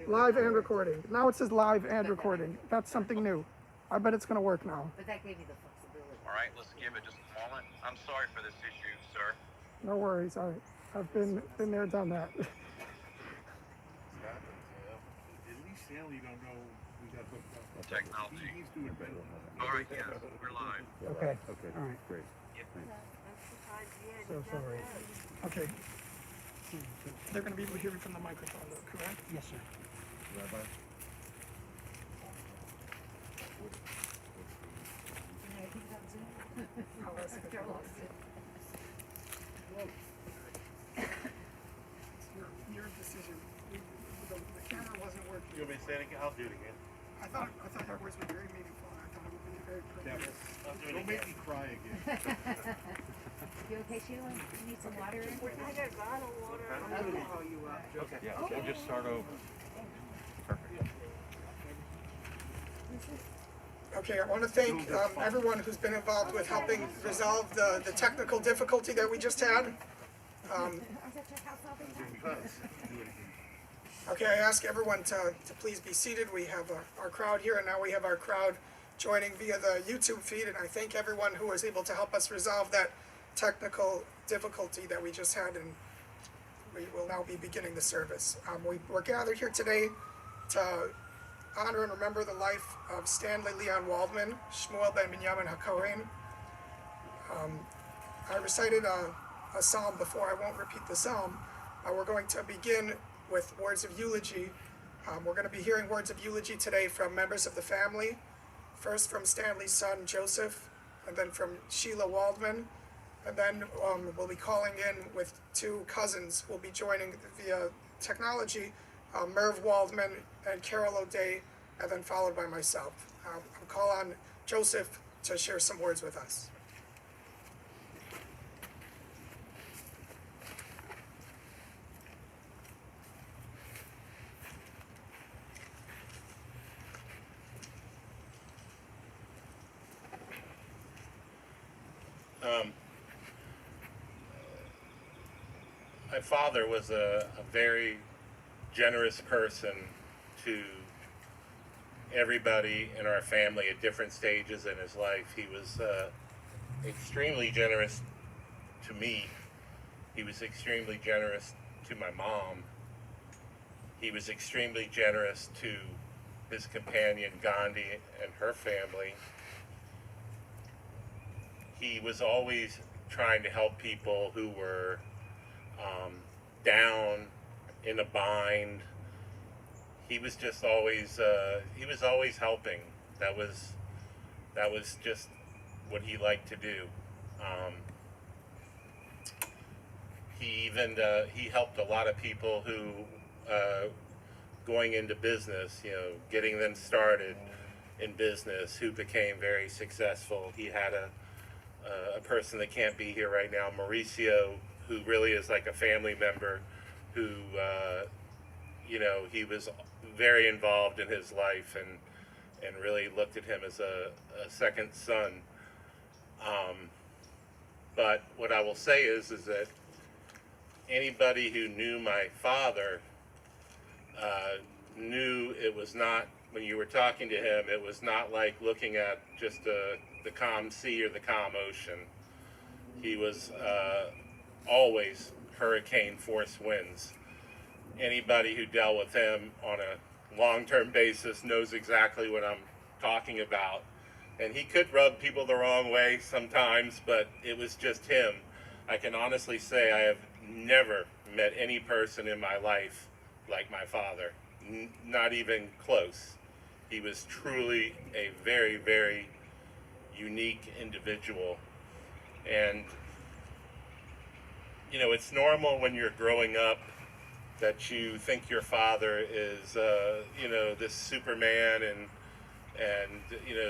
Live and recording. Now it says live and recording. That's something new. I bet it's going to work now. But that gave me the flexibility. All right, let's give it just a moment. I'm sorry for this issue, sir. No worries. I've been there, done that. At least Stanley don't know we got hooked up. Technology. He's doing better. All right, yes, we're live. Okay. Okay. All right. Great. So sorry. Okay. They're going to be able to hear me from the microphone, though, correct? Yes, sir. Rabbi? I'll ask it. It's your decision. The camera wasn't working. You want me to say it again? I'll do it again. I thought her words were very meaningful. And I thought it would be very productive. I'll do it again. Don't make me cry again. You okay, Sheila? You need some water in? I got a bottle of water. I'm gonna call you up. Okay. Yeah, we'll just start over. Perfect. Okay, I want to thank everyone who's been involved with helping resolve the technical difficulty that we just had. Okay, I ask everyone to please be seated. We have our crowd here, and now we have our crowd joining via the YouTube feed, and I thank everyone who was able to help us resolve that technical difficulty that we just had, and we will now be beginning the service. We're gathered here today to honor and remember the life of Stanley Waldman, Shmuel ben Binyamin HaKohen. I recited a psalm before. I won't repeat the psalm. We're going to begin with words of eulogy. We're going to be hearing words of eulogy today from members of the family. First from Stanley's son Joseph, and then from Sheila Waldman, and then we'll be calling in with two cousins who will be joining via technology, Merv Waldman and Carol O'Day, and then followed by myself. I'll call on Joseph to share some words with us. My father was a very generous person to everybody in our family at different stages in his life. He was extremely generous to me. He was extremely generous to my mom. He was extremely generous to his companion Gandhi and her family. He was always trying to help people who were down, in a bind. He was just always helping. That was just what he liked to do. He helped a lot of people who going into business, getting them started in business, who became very successful. He had a person that can't be here right now, Mauricio, who really is like a family member, who he was very involved in his life and really looked at him as a second son. But what I will say is that anybody who knew my father knew it was not, when you were talking to him, it was not like looking at just the calm sea or the calm ocean. He was always hurricane force winds. Anybody who dealt with him on a long-term basis knows exactly what I'm talking about. And he could rub people the wrong way sometimes, but it was just him. I can honestly say I have never met any person in my life like my father, not even close. He was truly a very, very unique individual. And it's normal when you're growing up that you think your father is this Superman and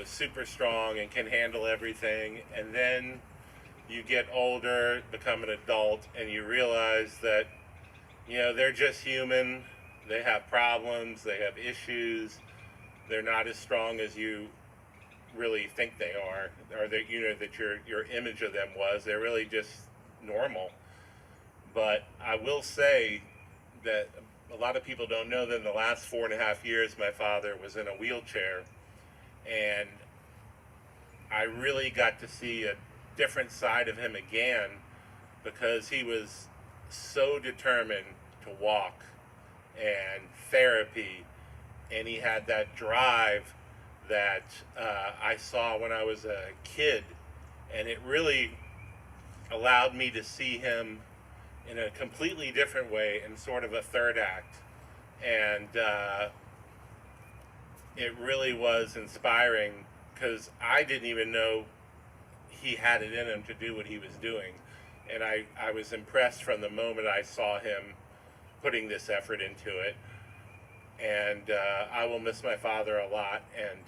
super strong and can handle everything, and then you get older, become an adult, and you realize that they're just human. They have problems, they have issues, they're not as strong as you really think they are, or that that your image of them was. They're really just normal. But I will say that a lot of people don't know that in the last 4.5 years, my father was in a wheelchair, and I really got to see a different side of him again because he was so determined to walk and therapy, and he had that drive that I saw when I was a kid, and it really allowed me to see him in a completely different way in sort of a third act, and it really was inspiring because I didn't even know he had it in him to do what he was doing, and I was impressed from the moment I saw him putting this effort into it. And I will miss my father a lot, and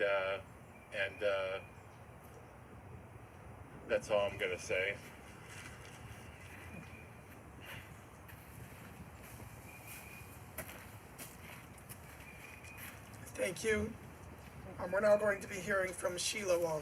that's all I'm going to say. Thank you. We're now going to be hearing from Sheila Waldman.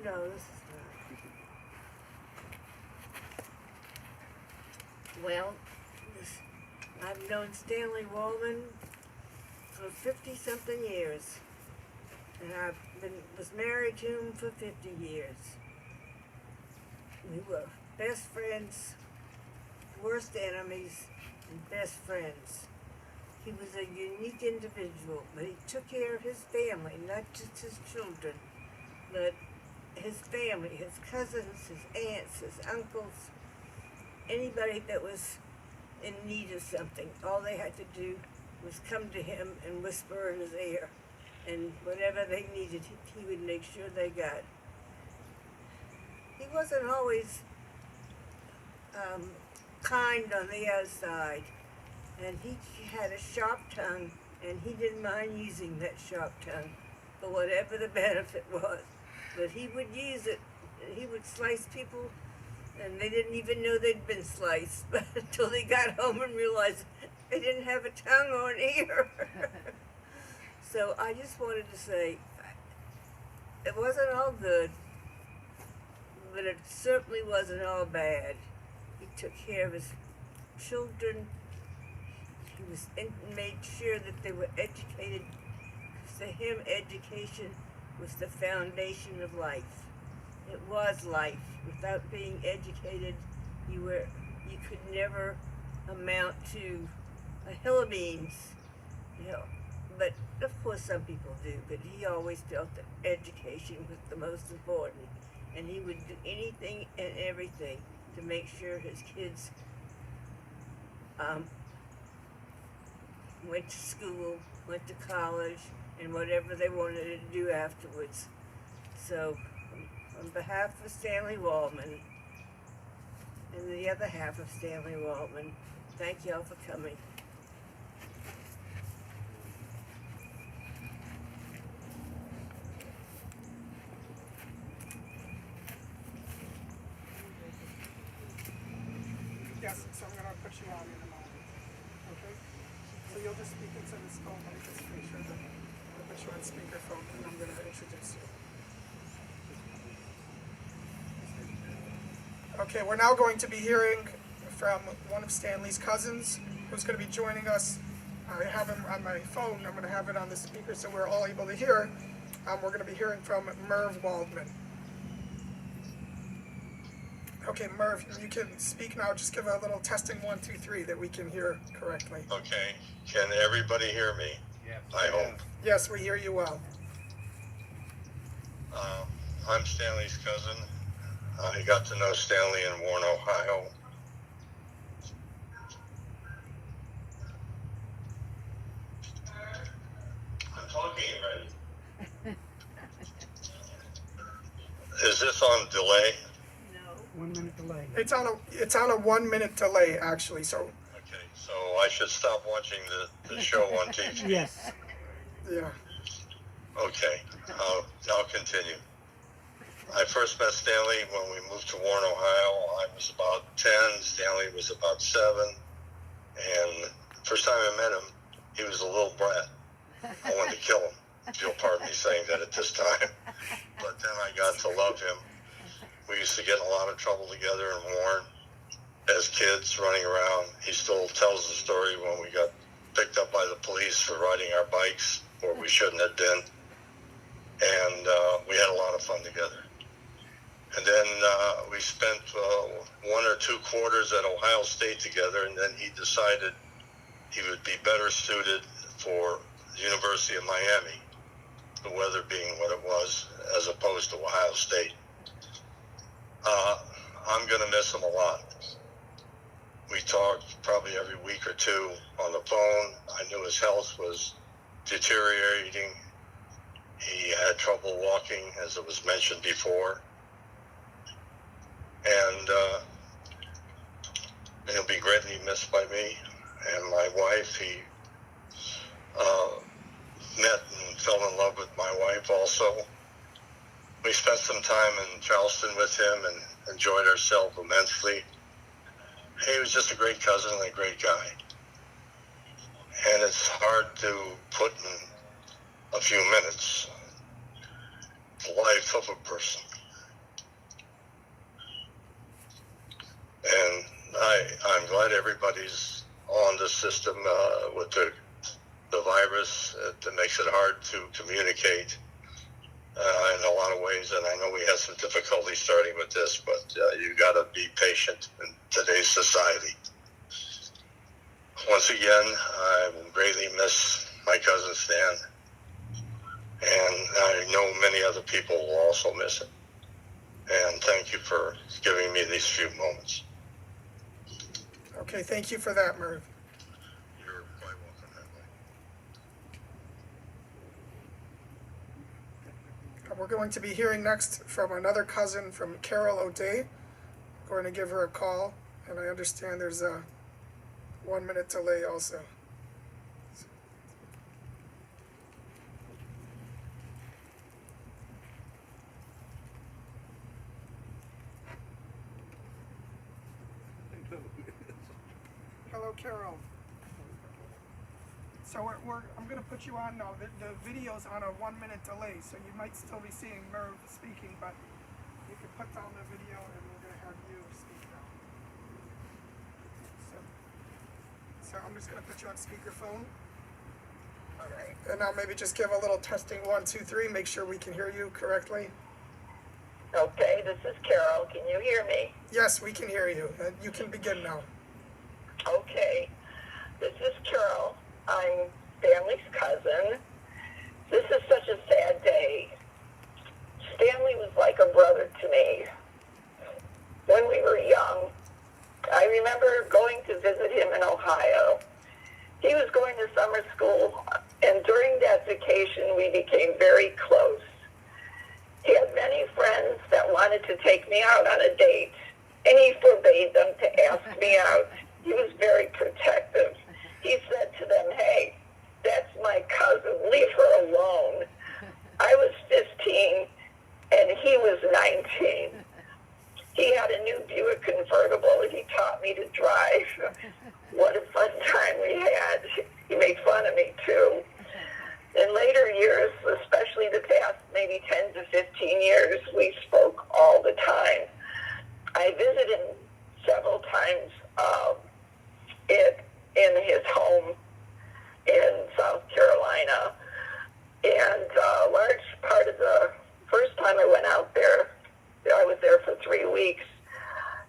No, this is not. Well, I've known Stanley Waldman for 50-something years, and was married to him for 50 years. We were best friends, worst enemies, and best friends. He was a unique individual, but he took care of his family, not just his children, but his family, his cousins, his aunts, his uncles, anybody that was in need of something. All they had to do was come to him and whisper in his ear, and whatever they needed, he would make sure they got. He wasn't always kind on the outside, and he had a sharp tongue, and he didn't mind using that sharp tongue for whatever the benefit was. But he would use it, and he would slice people, and they didn't even know they'd been sliced, but until they got home and realized they didn't have a tongue or an ear. So I just wanted to say, it wasn't all good, but it certainly wasn't all bad. He took care of his children. He made sure that they were educated. To him, education was the foundation of life. It was life. Without being educated, you could never amount to a hill of beans. You know, but of course some people do. But he always felt that education was the most important, and he would do anything and everything to make sure his kids went to school, went to college, and whatever they wanted to do afterwards. So, on behalf of Stanley Waldman and the other half of Stanley Waldman, thank y'all for coming. Yes, so I'm going to put you on in a moment. Okay? So you'll just speak into this phone. Let me just make sure that I put you on speakerphone, and I'm going to introduce you. Okay, we're now going to be hearing from one of Stanley's cousins who's going to be joining us. I have him on my phone. I'm going to have it on the speaker so we're all able to hear. We're going to be hearing from Merv Waldman. Okay, Merv, you can speak now. Just give a little testing 1, 2, 3 that we can hear correctly. Okay, can everybody hear me? Yeah. I hope. Yes, we hear you well. I'm Stanley's cousin. I got to know Stanley in Warren, Ohio. I'm talking already. Is this on delay? No. 1 minute delay. It's on a 1 minute delay actually. So Okay, so I should stop watching the show on TV. Yes. yeah. Okay, I'll continue. I first met Stanley when we moved to Warren, Ohio. I was about 10, Stanley was about 7, and the first time I met him, he was a little brat. I wanted to kill him, if you'll pardon me saying that at this time. But then I got to love him. We used to get in a lot of trouble together in Warren as kids running around. He still tells the story when we got picked up by the police for riding our bikes where we shouldn't have been. And we had a lot of fun together. And then we spent 1 or 2 quarters at Ohio State together, and then he decided he would be better suited for the University of Miami, the weather being what it was, as opposed to Ohio State. I'm going to miss him a lot. We talked probably every week or 2 on the phone. I knew his health was deteriorating. He had trouble walking, as it was mentioned before. And he'll be greatly missed by me and my wife. He met and fell in love with my wife also. We spent some time in Charleston with him and enjoyed ourselves immensely. He was just a great cousin and a great guy. And it's hard to put in a few minutes the life of a person. And I'm glad everybody's on the system with the virus. It makes it hard to communicate in a lot of ways, and I know we had some difficulty starting with this, but you got to be patient in today's society. Once again, I will greatly miss my cousin Stan, and I know many other people will also miss him. And thank you for giving me these few moments. Okay, thank you for that, Merv. You're quite welcome, Emily. We're going to be hearing next from another cousin, from Carol O'Day. We're going to give her a call, and I understand there's a 1-minute delay also. Hello, Carol. So I'm going to put you on now. The video's on a 1-minute delay, so you might still be seeing Merv speaking, but you can put down the video and we're going to have you speak now. So I'm just going to put you on speakerphone. All right. And now maybe just give a little testing 1, 2, 3, make sure we can hear you correctly. Okay, this is Carol. Can you hear me? Yes, we can hear you. You can begin now. Okay, this is Carol. I'm Stanley's cousin. This is such a sad day. Stanley was like a brother to me. When we were young, I remember going to visit him in Ohio. He was going to summer school, and during that vacation, we became very close. He had many friends that wanted to take me out on a date, and he forbade them to ask me out. He was very protective. He said to them, "Hey, that's my cousin. Leave her alone." I was 15, and he was 19. He had a new Buick convertible, and he taught me to drive. What a fun time we had. He made fun of me, too. In later years, especially the past maybe 10 to 15 years, we spoke all the time. I visited him several times in his home in South Carolina. And a large part of the first time I went out there, I was there for 3 weeks,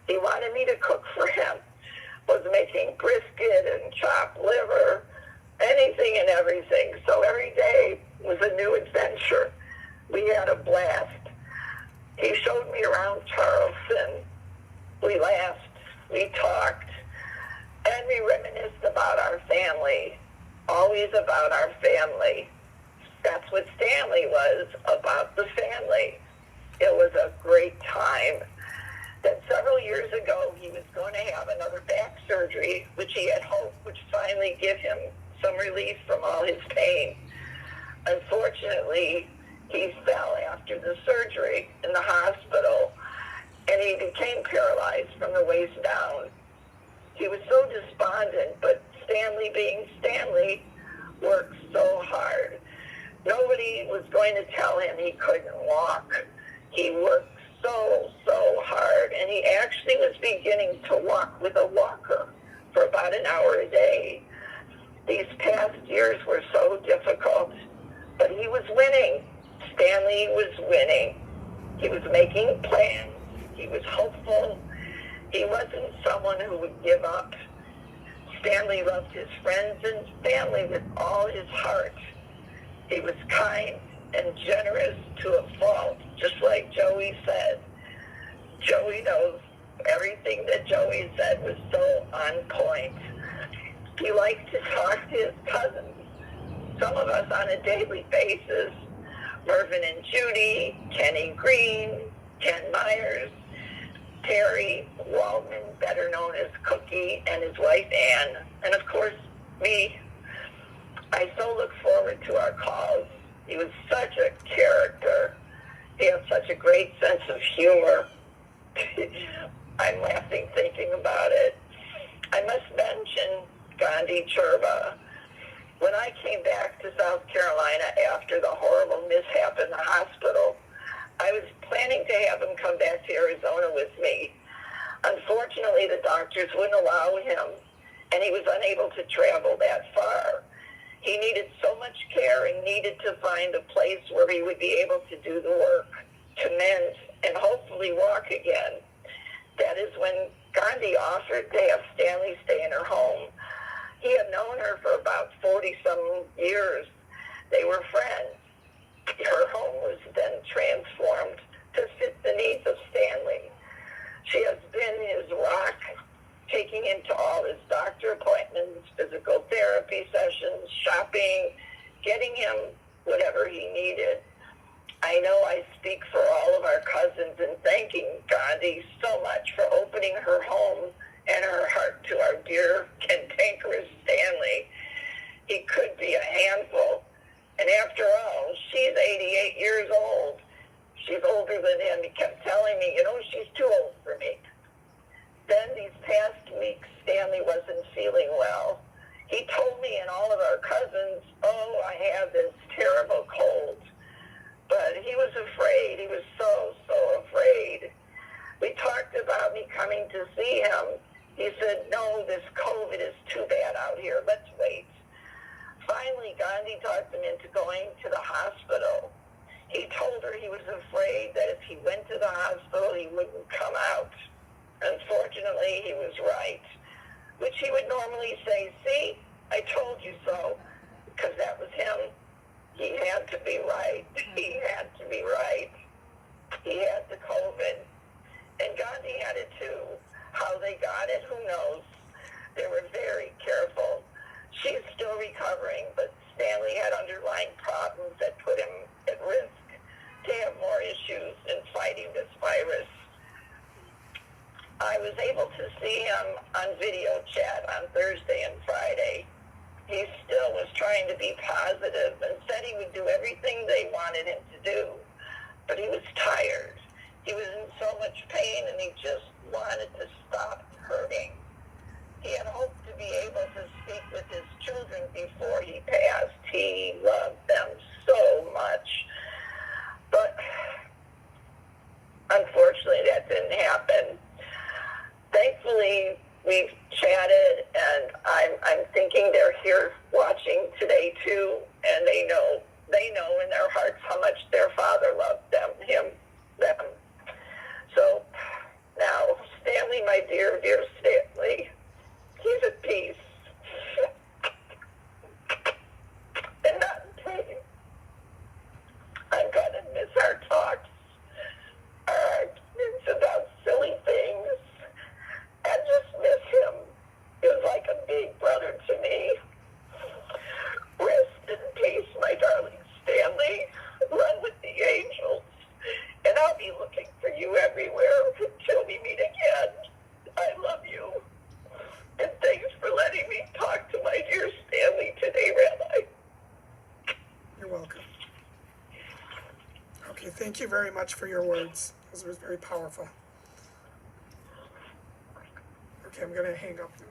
he wanted me to cook for him. Was making brisket and chopped liver, anything and everything. So every day was a new adventure. We had a blast. He showed me around Charleston. We laughed, we talked, and we reminisced about our family, always about our family. That's what Stanley was, about the family. It was a great time. Then several years ago, he was going to have another back surgery, which he had hoped would finally give him some relief from all his pain. Unfortunately, he fell after the surgery in the hospital, and he became paralyzed from the waist down. He was so despondent, but Stanley, being Stanley, worked so hard. Nobody was going to tell him he couldn't walk. He worked so hard, and he actually was beginning to walk with a walker for about an hour a day. These past years were so difficult, but he was winning. Stanley was winning. He was making plans. He was hopeful. He wasn't someone who would give up. Stanley loved his friends and family with all his heart. He was kind and generous to a fault, just like Joey said. Joey knows everything that Joey said was so on point. He liked to talk to his cousins, some of us on a daily basis. Mervyn and Judy, Kenny Green, Ken Myers, Terry Waldman, better known as Cookie, and his wife Ann, and of course me. I so look forward to our calls. He was such a character. He had such a great sense of humor. I'm laughing thinking about it. I must mention Gandhi Churba. When I came back to South Carolina after the horrible mishap in the hospital, I was planning to have him come back to Arizona with me. Unfortunately, the doctors wouldn't allow him, and he was unable to travel that far. He needed so much care and needed to find a place where he would be able to do the work, to mend, and hopefully walk again. That is when Gandhi offered to have Stanley stay in her home. He had known her for about 40-some years. They were friends. Her home was then transformed to fit the needs of Stanley. She has been his rock, taking him to all his doctor appointments, physical therapy sessions, shopping, getting him whatever he needed. I know I speak for all of our cousins in thanking Gandhi so much for opening her home and her heart to our dear cantankerous Stanley. He could be a handful. And after all, she's 88 years old. She's older than him. He kept telling me, she's too old for me. Then these past weeks, Stanley wasn't feeling well. He told me and all of our cousins, I have this terrible cold. But he was afraid. He was so afraid. We talked about me coming to see him. He said, no, this COVID is too bad out here. Let's wait. Finally, Gandhi talked him into going to the hospital. He told her he was afraid that if he went to the hospital, he wouldn't come out. Unfortunately, he was right, which he would normally say, see, I told you so, because that was him. He had to be right. He had to be right. He had the COVID. And Gandhi had it too. How they got it, who knows? They were very careful. She's still recovering, but Stanley had underlying problems that put him at risk to have more issues in fighting this virus. I was able to see him on video chat on Thursday and Friday. He still was trying to be positive and said he would do everything they wanted him to do, but he was tired. He was in so much pain, and he just wanted to stop hurting. He had hoped to be able to speak with his children before he passed. He loved them so much. But unfortunately, that didn't happen. Thankfully, we've chatted, and I'm thinking they're here watching today too, and they know in their hearts how much their father loved them. So now, Stanley, my dear Stanley, he's at peace. And not in pain. I'm gonna miss our talks, our arguments about silly things, and just miss him. He was like a big brother to me. Rest in peace, my darling Stanley. Run with the angels. And I'll be looking for you everywhere until we meet again. I love you. And thanks for letting me talk to my dear Stanley today, Rabbi. You're welcome. Okay, thank you very much for your words. Those were very powerful. Okay, I'm gonna hang up now.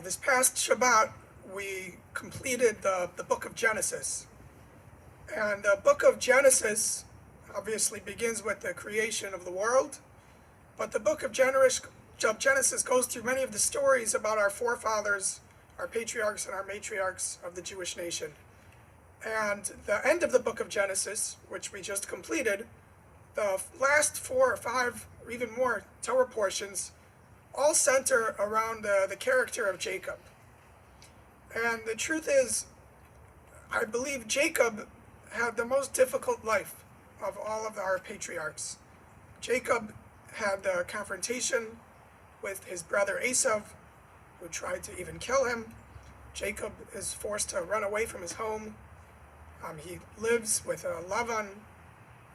This past Shabbat, we completed the book of Genesis. And the book of Genesis obviously begins with the creation of the world, but the book of Genesis goes through many of the stories about our forefathers, our patriarchs and our matriarchs of the Jewish nation. And the end of the book of Genesis, which we just completed, the last 4 or 5 or even more Torah portions all center around the character of Jacob. And the truth is, I believe Jacob had the most difficult life of all of our patriarchs. Jacob had a confrontation with his brother Esau, who tried to even kill him. Jacob is forced to run away from his home. He lives with Lavan,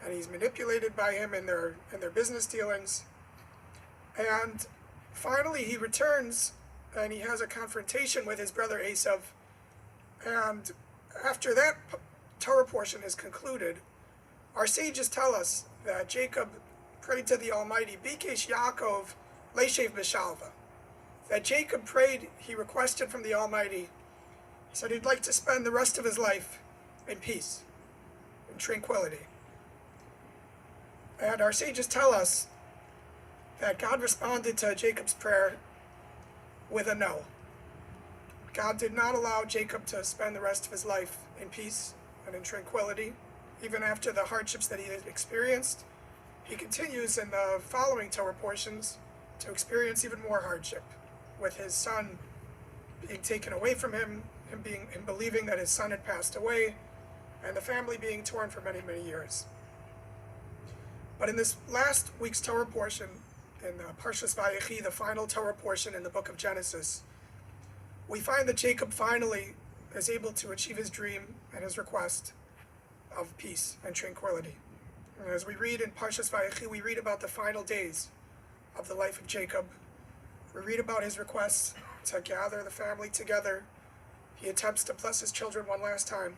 and he's manipulated by him in their business dealings. And finally, he returns, and he has a confrontation with his brother Esau. And after that Torah portion is concluded, our sages tell us that Jacob prayed to the Almighty, Bikesh Yaakov Leshev B'Shalva. That Jacob prayed, he requested from the Almighty, he said he'd like to spend the rest of his life in peace, in tranquility. And our sages tell us that God responded to Jacob's prayer with a no. God did not allow Jacob to spend the rest of his life in peace and in tranquility. Even after the hardships that he had experienced, he continues in the following Torah portions to experience even more hardship, with his son being taken away from him, him believing that his son had passed away, and the family being torn for many, many years. But in this last week's Torah portion, in Parshas Vayechi, the final Torah portion in the book of Genesis, we find that Jacob finally is able to achieve his dream and his request of peace and tranquility. And as we read in Parshas Vayechi, we read about the final days of the life of Jacob. We read about his request to gather the family together. He attempts to bless his children one last time.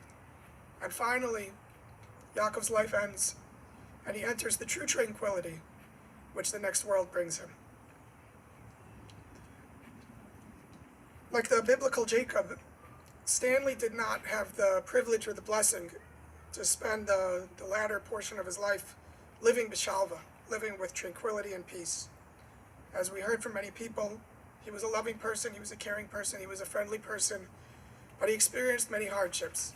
And finally, Yaakov's life ends, and he enters the true tranquility which the next world brings him. Like the biblical Jacob, Stanley did not have the privilege or the blessing to spend the latter portion of his life living b'shalva, living with tranquility and peace. As we heard from many people, he was a loving person, he was a caring person, he was a friendly person, but he experienced many hardships.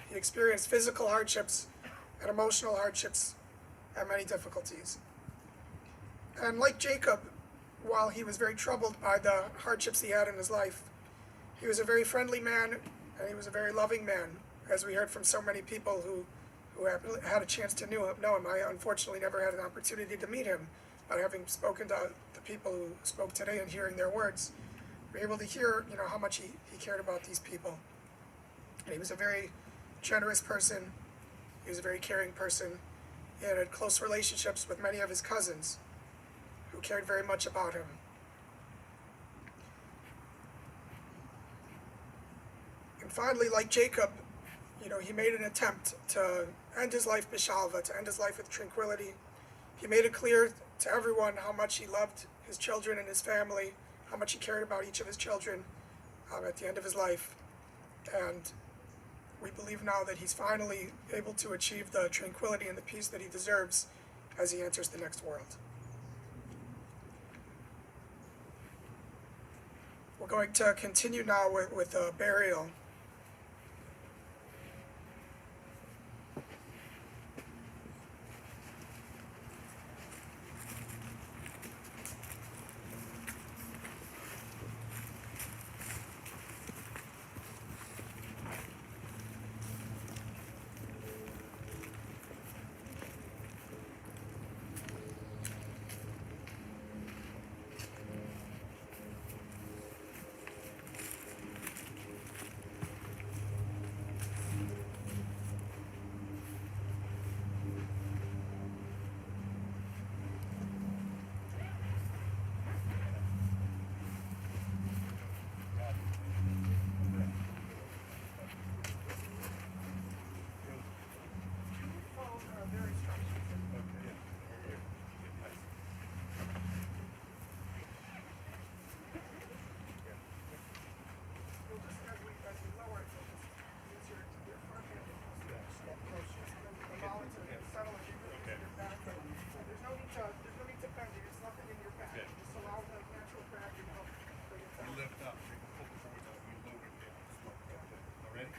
He experienced physical hardships and emotional hardships and many difficulties. And like Jacob, while he was very troubled by the hardships he had in his life, he was a very friendly man, and he was a very loving man, as we heard from so many people who had a chance to know him. I unfortunately never had an opportunity to meet him, but having spoken to the people who spoke today and hearing their words, we were able to hear, how much he cared about these people. And he was a very generous person. He was a very caring person. He had close relationships with many of his cousins who cared very much about him. And finally, like Jacob, he made an attempt to end his life b'shalva, to end his life with tranquility. He made it clear to everyone how much he loved his children and his family, how much he cared about each of his children at the end of his life. And we believe now that he's finally able to achieve the tranquility and the peace that he deserves as he enters the next world. We're going to continue now with burial. very structured. Okay, yeah. Here. Nice. You'll just, as we lower it, you'll just use your front hand to step closer. Allow it to settle as you move Okay. your back. There's no need to bend it. There's nothing in your back. Okay. Just allow the natural gravity to help bring it You down. lift up, take a focus on it, you lower it down. All ready?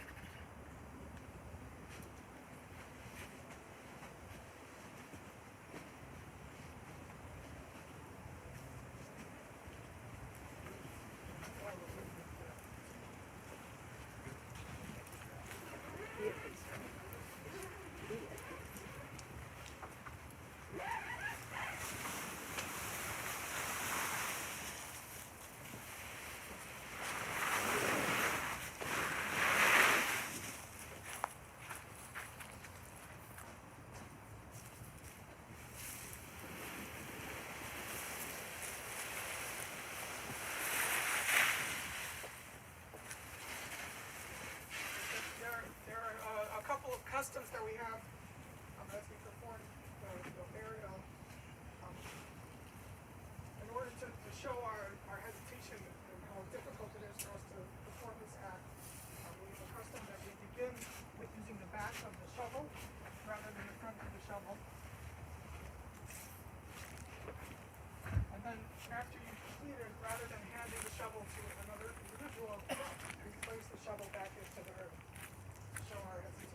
There are a couple of customs that we have as we perform the burial. In order to show our hesitation and how difficult it is for us to perform this act, we have a custom that we begin with using the back of the shovel rather than the front of the shovel. And then after you've completed, rather than handing the shovel to another individual, we place the shovel back into the earth to show our hesitation.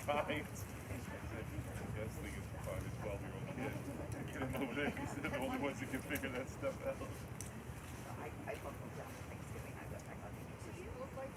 fine. I guess the thing is to find his 12-year-old kid. Get him over there. He's the only ones that can figure that stuff out. I love Thanksgiving. I love Thanksgiving. You look like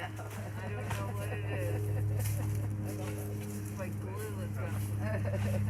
I don't know what it is. It's like glue or something.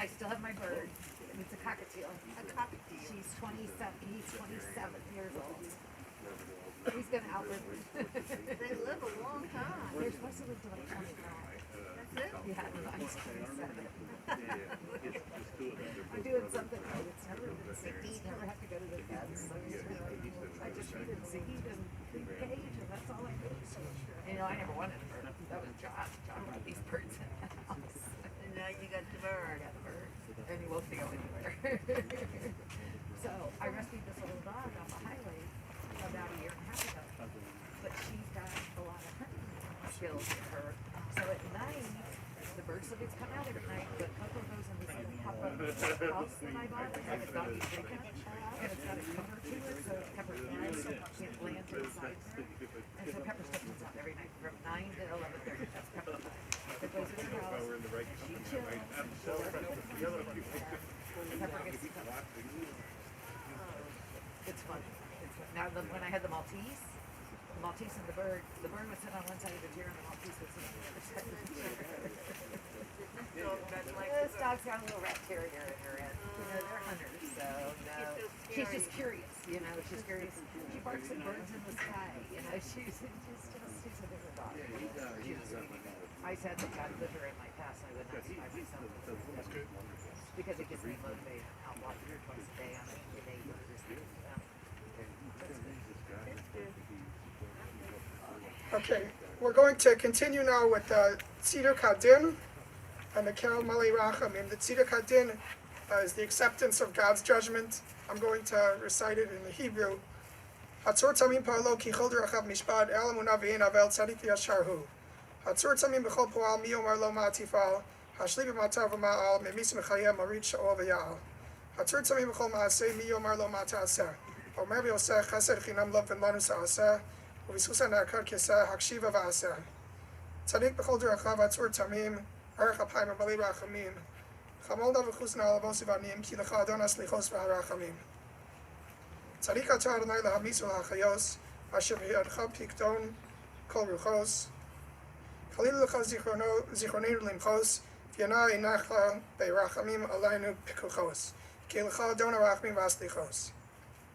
I still have my bird. It's a cockatiel. A cockatiel. She's 27. He's 27 years old. He's gonna outlive me. They live a long time. They're supposed to live to like 25. That's it? Yeah, mine's 27. I'm doing something right. It's never been Ziggy. Never have to go to the vet. So I just needed Ziggy and Big Cage, and that's all I do. You know, I never wanted a bird. That was John. John brought these birds in the house. And now you got the bird. I got the bird. And he won't go anywhere. So I rescued this little dog off the highway about a year and a half ago. But she's got a lot of hunting skills with her. So at night, the bird slippers come out every night, but Coco goes in this little pop-up house that I bought. It's like a doggy chicken. And it's got a cover to it, so Pepper flies, so she can't land inside there. And so Pepper still comes out every night from 9 to 11:30. That's Pepper time. It goes in her house, she chills, Pepper gets to come. It's fun. It's fun. Now, when I had the Maltese and the bird would sit on one side of the chair and the Maltese would sit on the other side of the chair. This dog's got a little rat terrier in her head. You know, they're hunters, so no. She's just curious, you know, she's curious. She barks at birds in the sky, you know, she's a different dog. I said that God put her in my past, I would not be by myself. Because it gets me motivated. I'll walk her twice a day on the neighbors. Okay, we're going to continue now with the Tziduk Hadin and the Kel Mali Rachamim. The Tziduk Hadin is the acceptance of God's judgment. I'm going to recite it in the Hebrew. Hatzor tzamim pa'alo ki chol derachav mishpad el emunah ve'ein avel tzadik yashar hu. Hatzor tzamim b'chol po'al mi yomar lo ma'atifal hashli b'matav v'ma'al me'mis mechayem marid sha'ol v'ya'al. Hatzor tzamim b'chol ma'aseh mi yomar lo ma'ata'aseh. Omer v'yoseh chesed chinam lo v'lanu sa'aseh ובזכות הנעקר כסה הקשיבה ועשה. צדיק בכל דרכיו עצור תמים, Arach apayim amalei rachamim. Chamol da v'chusna alavos ivanim, ki lecha adon aslichos v'harachamim. Tzadik atah Adonai lahamisu l'hachayos, asher v'yadcha pikton kol ruchos. Chalil lecha zichronenu limchos, v'yana inachla be'rachamim alaynu pikuchos. Ki lecha adon arachmim v'aslichos.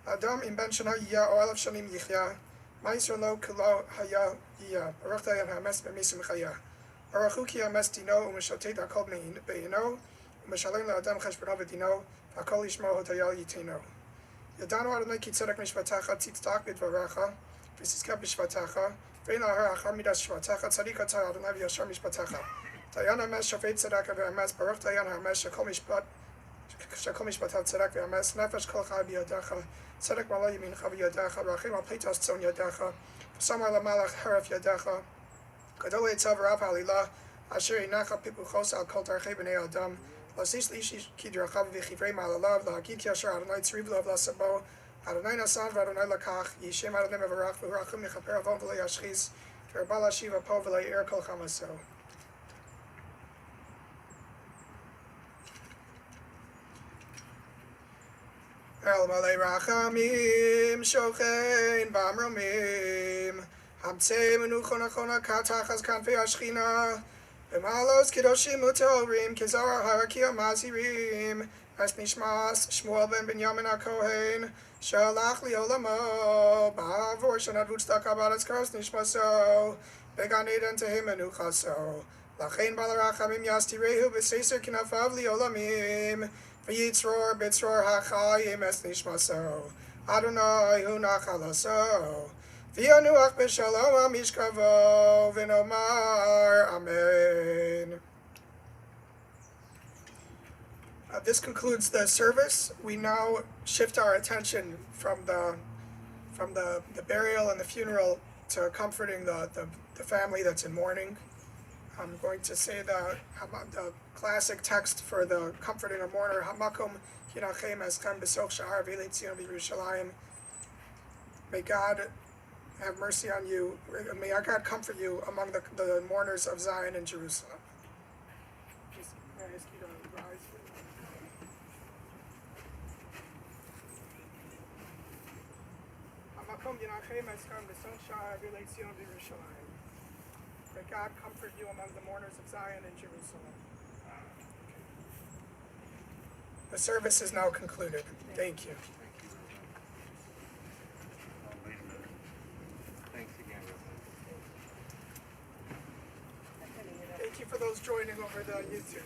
Adam im ben shana yiyah o alaf shanim yichya, ma'isr lo kulo haya yiyah, baruch dayan ha'ames b'misum chaya. Baruch hu ki ha'ames dino, u'mishotet ha'kol be'ino, u'mishalem la'adam cheshbono v'dino, ha'kol yishmo hotayal yitino. Yadanu Adonai ki tzedek mishvatacha tzitzak b'dvaracha, v'sizkeh b'shvatacha, v'ein lahar achar midas shvatacha, tzadik atah Adonai v'yashar mishpatacha. Dayan ha'ames shofet tzedakah v'ha'ames, baruch dayan ha'ames shekol mishpat tzedek v'ha'ames, nefesh kol chai b'yadacha, tzedek malo yamincha v'yadacha, rachim al peitos tzon yadacha, v'samar lamalach haref yadacha, gadol etzav rav halilah, asher inacha pipuchos al kol tarchei b'nei adam, Lasis lishi kidrachav v'chivrei malalav, lahagid ki asher Adonai tzriv lav lasabo, Adonai nasan v'Adonai lakach, yishem Adonai mevarach v'rachum mechaper avon v'lo yashchiz, v'erbal hashiv apo v'lo ye'er kol chamaso. El malei rachamim shochein b'amromim, hamtzei menuchon achona katachas kanfei ashchina, B'malos kedoshim u'teorim kezar haraki amazirim, es nishmas Shmuel ben Binyamin HaKohen, shalach liolamo, ba'avor shanadvut tzedakah ba'aretz karos nishmaso, began eden tehim menuchaso, lachein balarachamim yastirehu b'seiser kinafav liolamim, v'yitzror b'tzror hachayim es nishmaso, Adonai hu nachalaso. V'yanuach b'shalom amishkavo v'nomar amen. This concludes the service. We now shift our attention from the burial and the funeral to comforting the family that's in mourning. I'm going to say the classic text for the comforting a mourner. Hamakom yinachem eschem b'soch sha'ar v'ilei tzion b'Yerushalayim. May God have mercy on you. May our God comfort you among the mourners of Zion and Jerusalem. May I ask you to rise? May God comfort you among the mourners of Zion and Jerusalem. The service is now concluded. Thank you. Thank you for those joining over the YouTube.